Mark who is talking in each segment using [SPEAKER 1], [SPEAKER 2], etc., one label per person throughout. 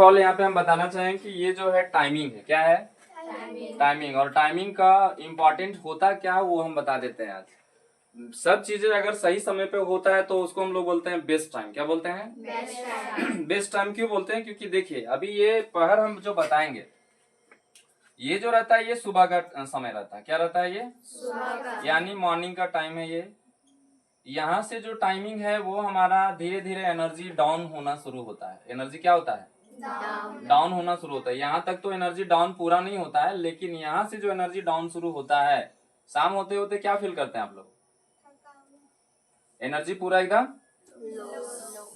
[SPEAKER 1] All यहाँ पे हम बताना चाहें कि ये जो है टाइमिंग है, क्या है? टाइमिंग। और टाइमिंग का इम्पोर्टेंट होता क्या वो हम बता देते हैं आज। सब चीजें अगर सही समय पे होता है तो उसको हम लोग बोलते हैं बेस्ट टाइम। क्या बोलते हैं? Best time. बेस्ट टाइम क्यों बोलते हैं? क्योंकि देखिए अभी ये पहर हम जो बताएंगे, ये जो रहता है ये सुबह का समय रहता है। क्या रहता है? ये सुबह का, यानी मॉर्निंग का टाइम है ये। यहाँ से जो टाइमिंग है वो हमारा धीरे धीरे एनर्जी डाउन होना शुरू होता है। एनर्जी क्या होता है? डाउन होना शुरू होता है। यहाँ तक तो एनर्जी डाउन पूरा नहीं होता है, लेकिन यहाँ से जो एनर्जी डाउन शुरू होता है, शाम होते होते क्या फील करते हैं आप लोग? एनर्जी पूरा एकदम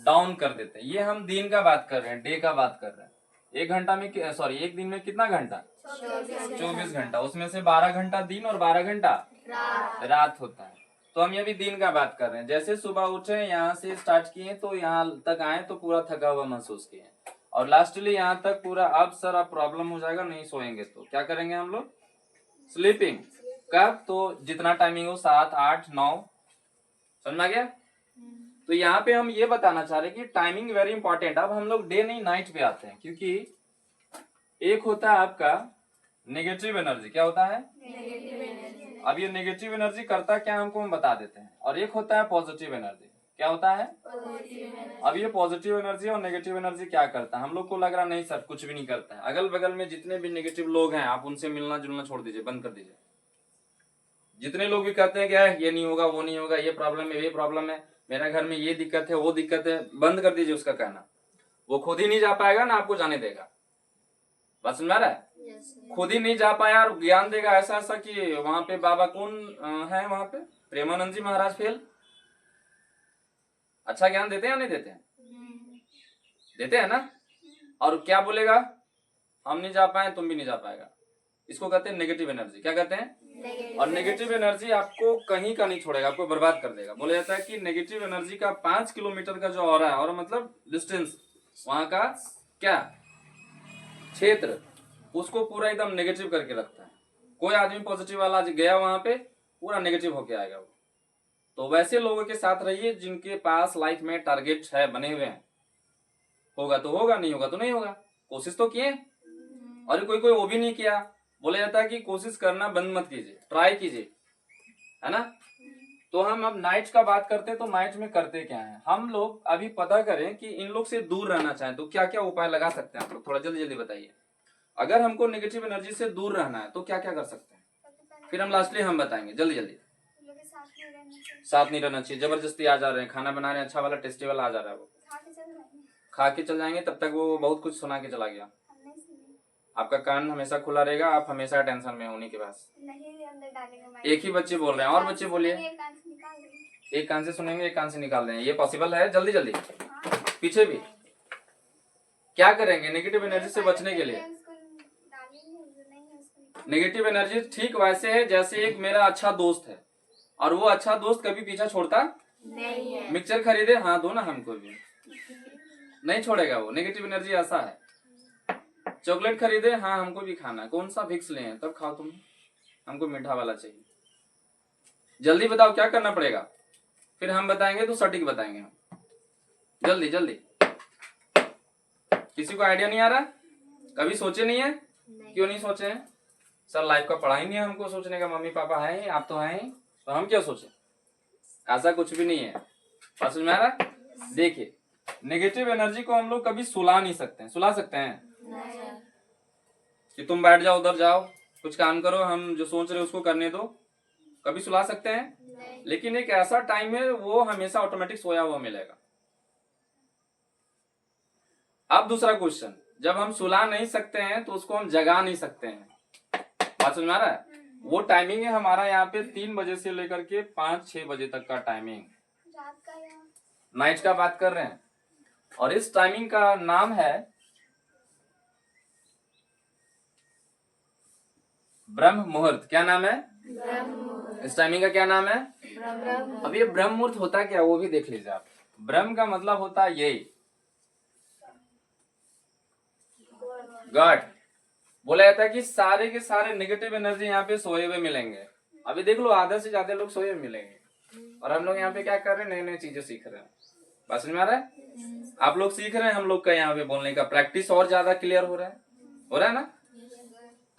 [SPEAKER 1] डाउन कर देते हैं। ये हम दिन का बात कर रहे हैं, डे का बात कर रहे हैं। एक घंटा में एक दिन में कितना घंटा? 24 घंटा। उसमें से 12 घंटा दिन और 12 घंटा रात होता है। तो हम ये भी दिन का बात कर रहे हैं। जैसे सुबह उठे, यहाँ से स्टार्ट किए तो यहाँ तक आए तो पूरा थका हुआ महसूस किए, और लास्टली यहाँ तक पूरा अब सर अब प्रॉब्लम हो जाएगा, नहीं सोएंगे तो क्या करेंगे हम लोग? स्लीपिंग। कब? तो जितना टाइमिंग हो, 7, 8, 9। समझ आ गया? तो यहाँ पे हम ये बताना चाह रहे हैं कि टाइमिंग वेरी इंपॉर्टेंट। अब हम लोग डे नहीं नाइट पे आते हैं, क्योंकि एक होता है आपका नेगेटिव एनर्जी। क्या होता है? Negative energy. अब ये नेगेटिव एनर्जी करता क्या हमको हम बता देते हैं। और एक होता है पॉजिटिव एनर्जी। क्या होता है? Positive energy. अब ये पॉजिटिव एनर्जी और नेगेटिव एनर्जी क्या करता है? हम लोग को लग रहा नहीं सर कुछ भी नहीं करता है। अगल बगल में जितने भी नेगेटिव लोग हैं आप उनसे मिलना जुलना छोड़ दीजिए, बंद कर दीजिए। जितने लोग भी कहते हैं क्या ये नहीं होगा, वो नहीं होगा, ये प्रॉब्लम है, ये प्रॉब्लम है, मेरे घर में ये दिक्कत है, वो दिक्कत है, बंद कर दीजिए उसका कहना। वो खुद ही नहीं जा पाएगा ना आपको जाने देगा। बात समझ आ रहा है? खुद ही नहीं जा पाया और ज्ञान देगा ऐसा ऐसा कि वहां पे बाबा कौन है वहां पे? प्रेमानंद जी महाराज फेल। अच्छा ज्ञान देते हैं या नहीं देते हैं? देते हैं ना। और क्या बोलेगा? हम नहीं जा पाए, तुम भी नहीं जा पाएगा। इसको कहते हैं नेगेटिव एनर्जी। क्या कहते हैं? और नेगेटिव एनर्जी आपको कहीं का नहीं छोड़ेगा, आपको बर्बाद कर देगा। बोला जाता है कि नेगेटिव एनर्जी का 5 किलोमीटर का जो ऑरा है, और मतलब डिस्टेंस, वहां का क्या क्षेत्र, उसको पूरा एकदम नेगेटिव करके रखता है। कोई आदमी पॉजिटिव वाला गया वहां पे पूरा नेगेटिव होके आएगा वो। तो वैसे लोगों के साथ रहिए जिनके पास लाइफ में टारगेट है, बने हुए हैं। होगा तो होगा, नहीं होगा तो नहीं होगा। कोशिश तो किए, और कोई कोई वो भी नहीं किया। बोला जाता है कि कोशिश करना बंद मत कीजिए, ट्राई कीजिए, है ना। तो हम अब नाइट का बात करते हैं, तो नाइट में करते क्या है हम लोग? अभी पता करें कि इन लोग से दूर रहना चाहें तो क्या क्या उपाय लगा सकते हैं आप लोग, थोड़ा जल्दी जल्दी बताइए। अगर हमको नेगेटिव एनर्जी से दूर रहना है तो क्या क्या कर सकते हैं, फिर हम लास्टली हम बताएंगे जल्दी जल्दी। साथ नहीं रहना चाहिए, जबरदस्ती आ जा रहे हैं, खाना बना रहे हैं अच्छा वाला टेस्टी वाला आ जा रहा है, वो खा के चल जाएंगे, तब तक वो बहुत कुछ सुना के चला गया। आपका कान हमेशा खुला रहेगा, आप हमेशा टेंशन में होने के पास। एक ही बच्चे बोल रहे हैं, और बच्चे बोलिए। एक कान से सुनेंगे, एक कान से निकाल देंगे, ये पॉसिबल है? जल्दी जल्दी। पीछे भी क्या करेंगे नेगेटिव एनर्जी से बचने के लिए? नेगेटिव एनर्जी ठीक वैसे है जैसे एक मेरा अच्छा दोस्त है, और वो अच्छा दोस्त कभी पीछा छोड़ता नहीं है। मिक्सचर खरीदे, हाँ दो ना हमको भी, नहीं छोड़ेगा वो। नेगेटिव एनर्जी ऐसा है। चॉकलेट खरीदे, हाँ हमको भी खाना, कौन सा विक्स ले तब खाओ तुम, हमको मीठा वाला चाहिए। जल्दी बताओ क्या करना पड़ेगा, फिर हम बताएंगे तो सटीक बताएंगे हम। जल्दी जल्दी। किसी को आइडिया नहीं आ रहा? कभी सोचे नहीं है? क्यों नहीं सोचे हैं? सर लाइफ का पढ़ा ही नहीं है हमको सोचने का, मम्मी पापा है, आप तो हैं, तो हम क्या सोचे? ऐसा कुछ भी नहीं है। बात समझ में आ रहा? देखिए नेगेटिव एनर्जी को हम लोग कभी सुला नहीं सकते हैं। सुला सकते हैं? नहीं। कि तुम बैठ जाओ, उधर जाओ, कुछ काम करो, हम जो सोच रहे उसको करने दो, कभी सुला सकते हैं? नहीं। लेकिन एक ऐसा टाइम है वो हमेशा ऑटोमेटिक सोया हुआ मिलेगा। अब दूसरा क्वेश्चन, जब हम सुला नहीं सकते हैं तो उसको हम जगा नहीं सकते हैं। बात समझ में आ रहा है? वो टाइमिंग है हमारा यहाँ पे 3 बजे से लेकर के 5-6 बजे तक का टाइमिंग, नाइट का बात कर रहे हैं। और इस टाइमिंग का नाम है ब्रह्म मुहूर्त। क्या नाम है? ब्रह्म मुहूर्त। इस टाइमिंग का क्या नाम है? ब्रह्म। अब ये ब्रह्म मुहूर्त होता क्या वो भी देख लीजिए आप। ब्रह्म का मतलब होता है यही गॉड। बोला जाता है कि सारे के सारे नेगेटिव एनर्जी यहाँ पे सोए हुए मिलेंगे। अभी देख लो आधा से ज्यादा लोग सोए हुए मिलेंगे, और हम लोग यहाँ पे क्या कर रहे हैं, नई नई चीजें सीख रहे हैं। बात समझ में आ रहा है? आप लोग सीख रहे हैं, हम लोग का यहाँ पे बोलने का प्रैक्टिस और ज्यादा क्लियर हो रहा है ना।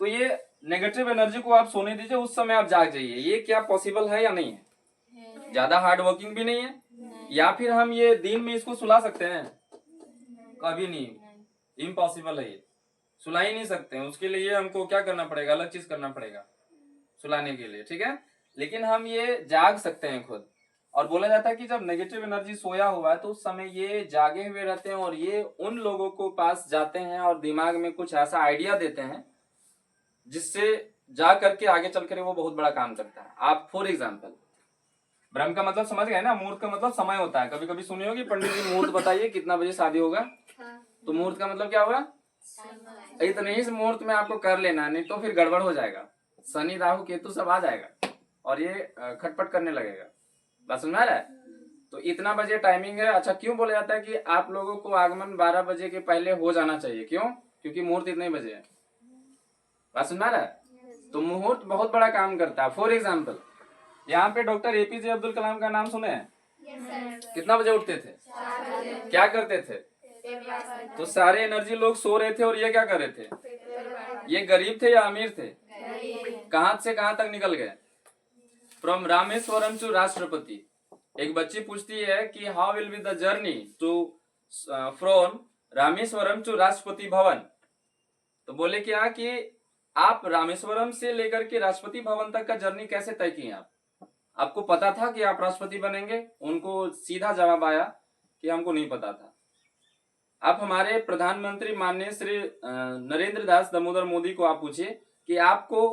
[SPEAKER 1] तो ये नेगेटिव एनर्जी को आप सोने दीजिए, उस समय आप जाग जाइए। ये क्या पॉसिबल है या नहीं है? ज्यादा हार्ड वर्किंग भी नहीं है। या फिर हम ये दिन में इसको सुला सकते हैं? कभी नहीं, इम्पॉसिबल है, ये सुला ही नहीं सकते हैं। उसके लिए हमको क्या करना पड़ेगा, अलग चीज करना पड़ेगा सुलाने के लिए, ठीक है। लेकिन हम ये जाग सकते हैं खुद। और बोला जाता है कि जब नेगेटिव एनर्जी सोया हुआ है तो उस समय ये जागे हुए रहते हैं और ये उन लोगों को पास जाते हैं और दिमाग में कुछ ऐसा आइडिया देते हैं जिससे जा करके आगे चल कर वो बहुत बड़ा काम करता है। आप फॉर एग्जाम्पल, ब्रह्म का मतलब समझ गए ना, मुहूर्त का मतलब समय होता है। कभी कभी सुनी होगी, पंडित जी मुहूर्त बताइए कितना बजे शादी होगा। तो मुहूर्त का मतलब क्या होगा, इतने ही मुहूर्त में आपको कर लेना है, नहीं तो फिर गड़बड़ हो जाएगा, शनि राहु केतु सब आ जाएगा और ये खटपट करने लगेगा। बात समझ रहा है? तो इतना बजे टाइमिंग है। अच्छा, क्यों बोला जाता है कि आप लोगों को आगमन 12 बजे के पहले हो जाना चाहिए? क्यों? क्योंकि मुहूर्त इतने बजे है। बात समझ रहा है? तो मुहूर्त बहुत बड़ा काम करता है। फॉर एग्जाम्पल, यहाँ पे डॉक्टर एपीजे अब्दुल कलाम का नाम सुने हैं? कितना बजे उठते थे? क्या करते थे? तो सारे एनर्जी लोग सो रहे थे और ये क्या कर रहे थे? ये गरीब थे या अमीर थे? कहां से कहां तक निकल गए? फ्रॉम रामेश्वरम टू राष्ट्रपति। एक बच्ची पूछती है कि how will be the journey to from Rameswaram to Rashtrapati Bhavan. तो बोले क्या कि आप रामेश्वरम से लेकर के राष्ट्रपति भवन तक का जर्नी कैसे तय किए? आपको पता था कि आप राष्ट्रपति बनेंगे? उनको सीधा जवाब आया कि हमको नहीं पता था। आप हमारे प्रधानमंत्री माननीय श्री नरेंद्र दास दामोदर मोदी को आप पूछिए कि आपको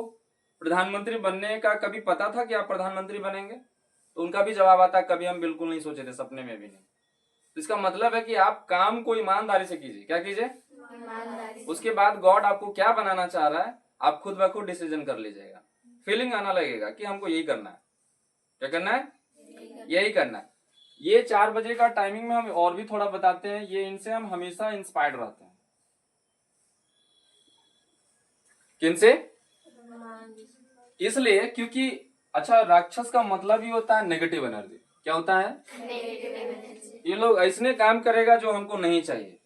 [SPEAKER 1] प्रधानमंत्री बनने का कभी पता था कि आप प्रधानमंत्री बनेंगे? तो उनका भी जवाब आता, कभी हम बिल्कुल नहीं सोचे थे, सपने में भी नहीं। तो इसका मतलब है कि आप काम को ईमानदारी से कीजिए। क्या कीजिए? उसके बाद गॉड आपको क्या बनाना चाह रहा है आप खुद ब खुद डिसीजन कर लीजिएगा। फीलिंग आना लगेगा कि हमको यही करना है। क्या करना है? यही करना है। ये 4 बजे का टाइमिंग में हम और भी थोड़ा बताते हैं, ये इनसे हम हमेशा इंस्पायर्ड रहते हैं। किनसे? इसलिए क्योंकि अच्छा, राक्षस का मतलब ही होता है नेगेटिव एनर्जी। क्या होता है? Negative energy. ये लोग ऐसने काम करेगा जो हमको नहीं चाहिए।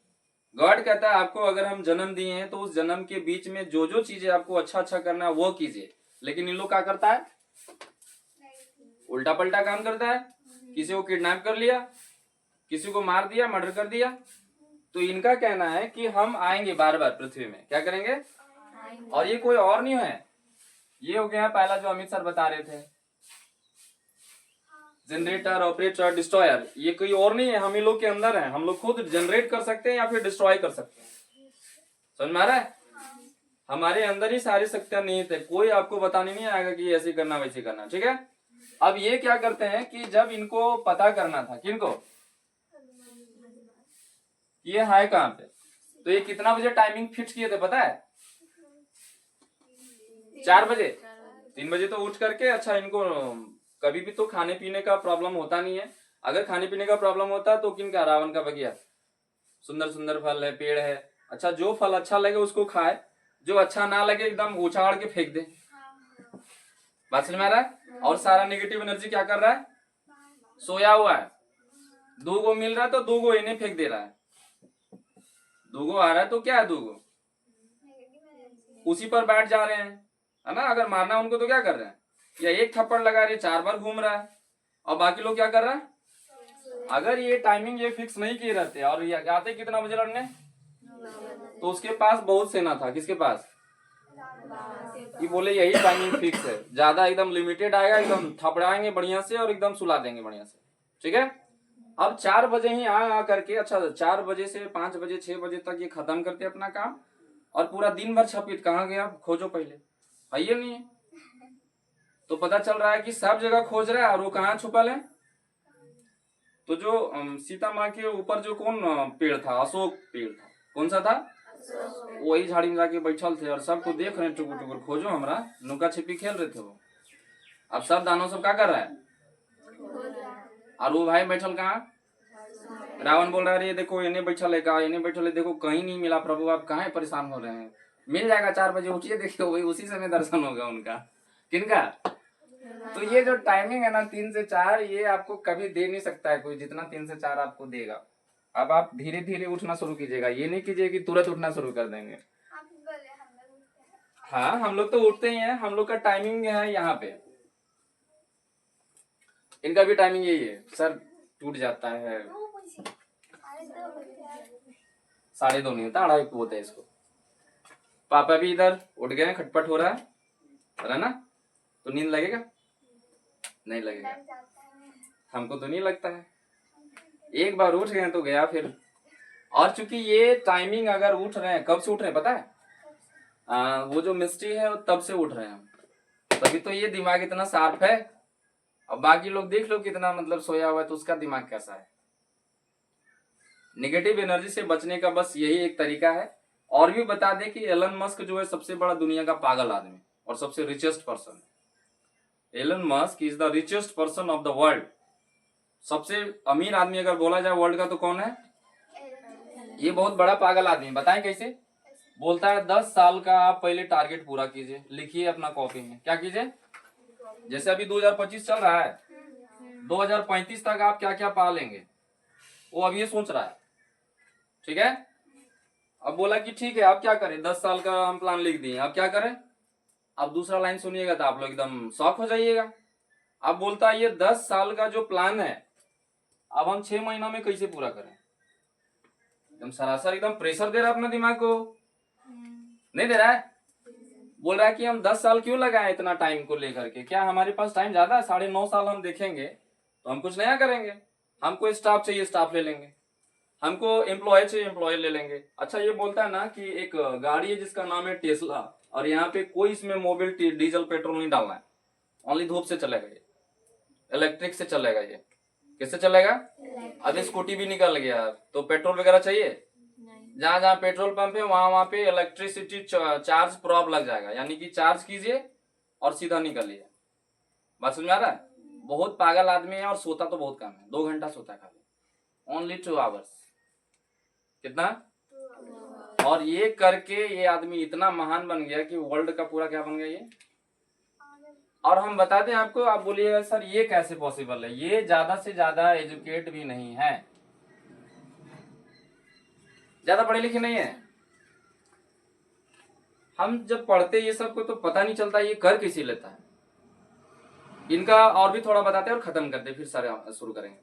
[SPEAKER 1] गॉड कहता है आपको अगर हम जन्म दिए हैं तो उस जन्म के बीच में जो जो चीजें आपको अच्छा अच्छा करना है वो कीजिए। लेकिन इन लोग क्या करता है? उल्टा पलटा काम करता है। किसी को किडनैप कर लिया, किसी को मार दिया, मर्डर कर दिया। तो इनका कहना है कि हम आएंगे बार बार पृथ्वी में। क्या करेंगे? और ये कोई और नहीं है, ये हो गया पहला जो अमित सर बता रहे थे, जनरेटर, ऑपरेटर, डिस्ट्रॉयर। ये कोई और नहीं है, हम ही लोग के अंदर है। हम लोग खुद जनरेट कर सकते हैं या फिर डिस्ट्रॉय कर सकते हैं। समझ में आ रहा है? हमारे अंदर ही सारी शक्तियां निहित है। कोई आपको बताने नहीं आएगा कि ऐसे करना वैसे करना, ठीक है। अब ये क्या करते हैं कि जब इनको पता करना था, किनको, ये है कहाँ पे, तो ये कितना बजे टाइमिंग फिक्स किए थे पता है? 4 बजे। 3 बजे तो उठ करके, अच्छा इनको कभी भी तो खाने पीने का प्रॉब्लम होता नहीं है। अगर खाने पीने का प्रॉब्लम होता तो किनका? रावण का बगिया, सुंदर सुंदर फल है, पेड़ है। अच्छा, जो फल अच्छा लगे उसको खाए, जो अच्छा ना लगे एकदम उछाड़ के फेंक दे। बात समझ में आ रहा है? और सारा नेगेटिव एनर्जी क्या कर रहा है? सोया हुआ है। 2 गो मिल रहा है तो 2 गो इन्हें फेंक दे रहा है। 2 गो आ रहा है तो क्या है? 2 गो उसी पर बैठ जा रहे हैं, है ना। अगर मारना उनको तो क्या कर रहे हैं? या एक थप्पड़ लगा रहे, 4 बार घूम रहा है, और बाकी लोग क्या कर रहा है? अगर ये टाइमिंग ये फिक्स नहीं किए रहते और ये आते कितना बजे लड़ने, तो उसके पास बहुत सेना था। किसके पास? ये बोले यही टाइमिंग फिक्स है, ज्यादा एकदम लिमिटेड आएगा, एकदम थपड़ाएंगे बढ़िया से और एकदम सुला देंगे बढ़िया से, ठीक है। अब 4 बजे ही आ करके, अच्छा 4 बजे से 5 बजे 6 बजे तक ये खत्म करते अपना काम, और पूरा दिन भर छपित कहाँ गया खोजो, पहले है ये नहीं है। तो पता चल रहा है कि सब जगह खोज रहा है और वो कहाँ छुपल है। तो जो सीता माँ के ऊपर जो कौन पेड़ था, अशोक पेड़ था, कौन सा था? वही झाड़ी में जाके बैठल थे और सबको देख रहे हैं, टुकुर टुकुर खोजो हमरा, नुका छिपी खेल रहे थे वो। अब सब दानव सब क्या कर रहा है? और वो भाई बैठल कहाँ? रावण बोल रहा है, देखो इन्हें बैठल है, कहा इन्हें बैठल है, देखो कहीं नहीं मिला प्रभु, आप कहाँ परेशान हो रहे हैं, मिल जाएगा 4 बजे उठिए, देखिए वही उसी समय दर्शन होगा उनका। किनका? तो ये जो टाइमिंग है ना 3 से 4, ये आपको कभी दे नहीं सकता है कोई, जितना 3 से 4 आपको देगा। अब आप धीरे धीरे उठना शुरू कीजिएगा, ये नहीं कीजिए कि तुरंत उठना शुरू कर देंगे। हाँ हम लोग तो उठते ही हैं, हम लोग का टाइमिंग है यहाँ पे, इनका भी टाइमिंग यही है। सर टूट जाता है 2:30 नहीं होता, 2:30 होता है इसको। पापा भी इधर उठ गए, खटपट हो रहा है ना, तो नींद लगेगा? नहीं लगेगा, हमको तो नहीं लगता है। एक बार उठ गए तो गया फिर। और चूंकि ये टाइमिंग अगर उठ रहे हैं, कब से उठ रहे हैं पता है? वो जो मिस्ट्री है वो तब से उठ रहे हैं हम, तभी तो ये दिमाग इतना शार्प है। अब बाकी लोग देख लो कितना मतलब सोया हुआ है, तो उसका दिमाग कैसा है। नेगेटिव एनर्जी से बचने का बस यही एक तरीका है। और भी बता दें कि एलन मस्क जो है सबसे बड़ा दुनिया का पागल आदमी और सबसे रिचेस्ट पर्सन है। Elon Musk is the richest person of the world. सबसे अमीर आदमी अगर बोला जाए वर्ल्ड का तो कौन है? ये बहुत बड़ा पागल आदमी। बताएं कैसे? बोलता है 10 साल का आप पहले टारगेट पूरा कीजिए, लिखिए अपना कॉपी में। क्या कीजिए? जैसे अभी 2025 चल रहा है, 2035 तक आप क्या क्या पा लेंगे, वो अब ये सोच रहा है। ठीक है, अब बोला कि ठीक है अब क्या करें, 10 साल का हम प्लान लिख दिए, अब क्या करें? अब दूसरा लाइन सुनिएगा तो आप लोग एकदम शॉक हो जाइएगा। अब बोलता है ये 10 साल का जो प्लान है अब हम 6 महीनों में कैसे पूरा करें। एकदम सरासर एकदम प्रेशर दे रहा है अपना दिमाग को, नहीं दे रहा है? बोल रहा है कि हम 10 साल क्यों लगाए इतना टाइम को लेकर के, क्या हमारे पास टाइम ज्यादा है? 9.5 साल हम देखेंगे तो हम कुछ नया करेंगे। हमको स्टाफ चाहिए, स्टाफ ले लेंगे। हमको एम्प्लॉय चाहिए, एम्प्लॉय ले लेंगे। अच्छा ये बोलता है ना कि एक गाड़ी है जिसका नाम है टेस्ला, और यहाँ पे कोई इसमें मोबिलिटी डीजल पेट्रोल नहीं डालना है, ओनली धूप से चलेगा, ये इलेक्ट्रिक से चलेगा। ये किससे चलेगा? अब स्कूटी भी निकल गया, तो पेट्रोल वगैरह चाहिए? जहां जहां पेट्रोल पंप है वहां पे इलेक्ट्रिसिटी चार्ज प्रॉप लग जाएगा, यानी कि चार्ज कीजिए और सीधा निकलिए। बात समझ में आ रहा है? बहुत पागल आदमी है और सोता तो बहुत कम है, 2 घंटा सोता है खाली, ओनली 2 आवर्स। कितना? और ये करके ये आदमी इतना महान बन गया कि वर्ल्ड का पूरा क्या बन गया ये। और हम बता दें आपको, आप बोलिएगा सर ये कैसे पॉसिबल है? ये ज्यादा से ज्यादा एजुकेट भी नहीं है, ज्यादा पढ़े लिखे नहीं है। हम जब पढ़ते ये सब को तो पता नहीं चलता ये कर कैसे लेता है। इनका और भी थोड़ा बताते हैं और खत्म करते, फिर सारे शुरू करेंगे।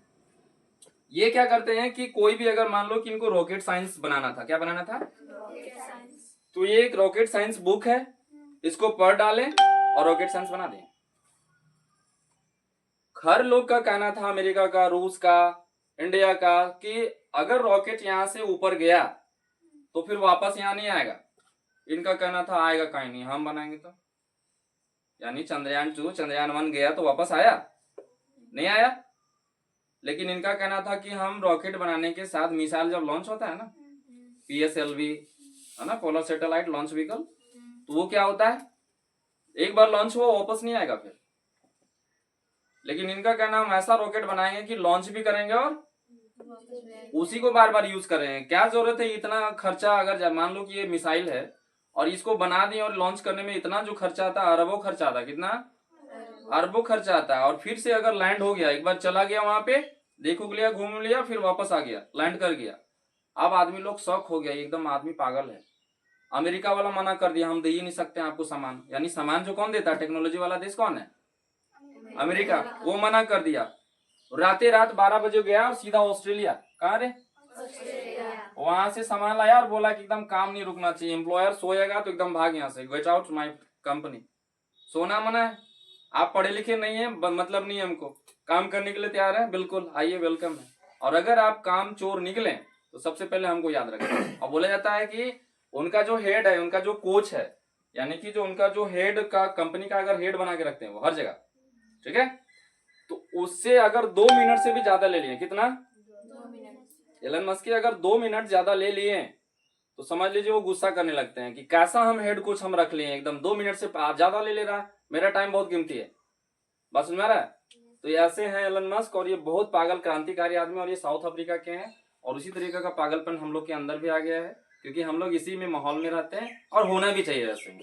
[SPEAKER 1] ये क्या करते हैं कि कोई भी अगर मान लो कि इनको रॉकेट साइंस बनाना था, क्या बनाना था? तो ये एक रॉकेट साइंस बुक है, इसको पढ़ डालें और रॉकेट साइंस बना दें। हर लोग का कहना था, अमेरिका का, रूस का, इंडिया का, कि अगर रॉकेट यहां से ऊपर गया तो फिर वापस यहां नहीं आएगा। इनका कहना था आएगा कहीं नहीं, हम बनाएंगे तो। यानी चंद्रयान 2 चंद्रयान 1 गया तो वापस आया नहीं आया। लेकिन इनका कहना था कि हम रॉकेट बनाने के साथ मिसाइल जब लॉन्च होता है ना, PSLV है ना, पोलर सैटेलाइट लॉन्च व्हीकल, तो वो क्या होता है, एक बार लॉन्च हुआ वापस नहीं आएगा फिर। लेकिन इनका कहना हम ऐसा रॉकेट बनाएंगे कि लॉन्च भी करेंगे और उसी को बार बार यूज करेंगे। क्या जरूरत है इतना खर्चा? अगर मान लो कि ये मिसाइल है और इसको बना दें और लॉन्च करने में इतना जो खर्चा आता है, अरबों खर्चा आता है। कितना? अरबों खर्चा आता है। और फिर से अगर लैंड हो गया, एक बार चला गया वहां पे, देखो लिया, घूम लिया, फिर वापस आ गया, लैंड कर गया। अब आदमी लोग शौक हो गया, एकदम आदमी पागल है। अमेरिका वाला मना कर दिया, हम दे ही नहीं सकते आपको सामान। यानी सामान जो कौन देता है, टेक्नोलॉजी वाला देश कौन है? अमेरिका। वो मना कर दिया। राते रात 12 बजे गया और सीधा ऑस्ट्रेलिया। कहाँ रे? वहां से सामान लाया और बोला कि एकदम काम नहीं रुकना चाहिए, एम्प्लॉयर सोएगा तो एकदम भाग यहाँ से, गेट आउट माय कंपनी। सोना मना है, आप पढ़े लिखे नहीं है, मतलब नहीं है हमको, काम करने के लिए तैयार है, बिल्कुल आइए, वेलकम है। और अगर आप काम चोर निकले तो सबसे पहले हमको याद रखें। और बोला जाता है कि उनका जो हेड है, उनका जो कोच है, यानी कि जो उनका जो हेड का कंपनी का अगर हेड बना के रखते हैं वो हर जगह, ठीक है, तो उससे अगर 2 मिनट से भी ज्यादा ले लिए, कितना? 2 मिनट। एलन मस्क के अगर 2 मिनट ज्यादा ले लिए तो समझ लीजिए वो गुस्सा करने लगते हैं कि कैसा हम हेड कोच हम रख लिए, एकदम 2 मिनट से ज्यादा ले रहा है, मेरा टाइम बहुत कीमती है। बात समझ में आ रहा है? तो ऐसे हैं एलन मस्क, और ये बहुत पागल क्रांतिकारी आदमी, और ये साउथ अफ्रीका के हैं। और उसी तरीके का पागलपन हम लोग के अंदर भी आ गया है, क्योंकि हम लोग इसी में माहौल में रहते हैं, और होना भी चाहिए। ऐसे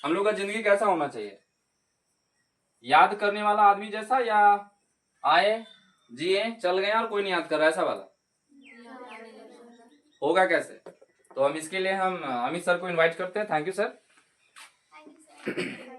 [SPEAKER 1] हम लोग का जिंदगी कैसा होना चाहिए? याद करने वाला आदमी जैसा, या आए जिए चल गए और कोई नहीं याद कर रहा, ऐसा वाला? होगा कैसे? तो हम इसके लिए हम अमित सर को इनवाइट करते हैं। Thank you sir.
[SPEAKER 2] Thank you sir.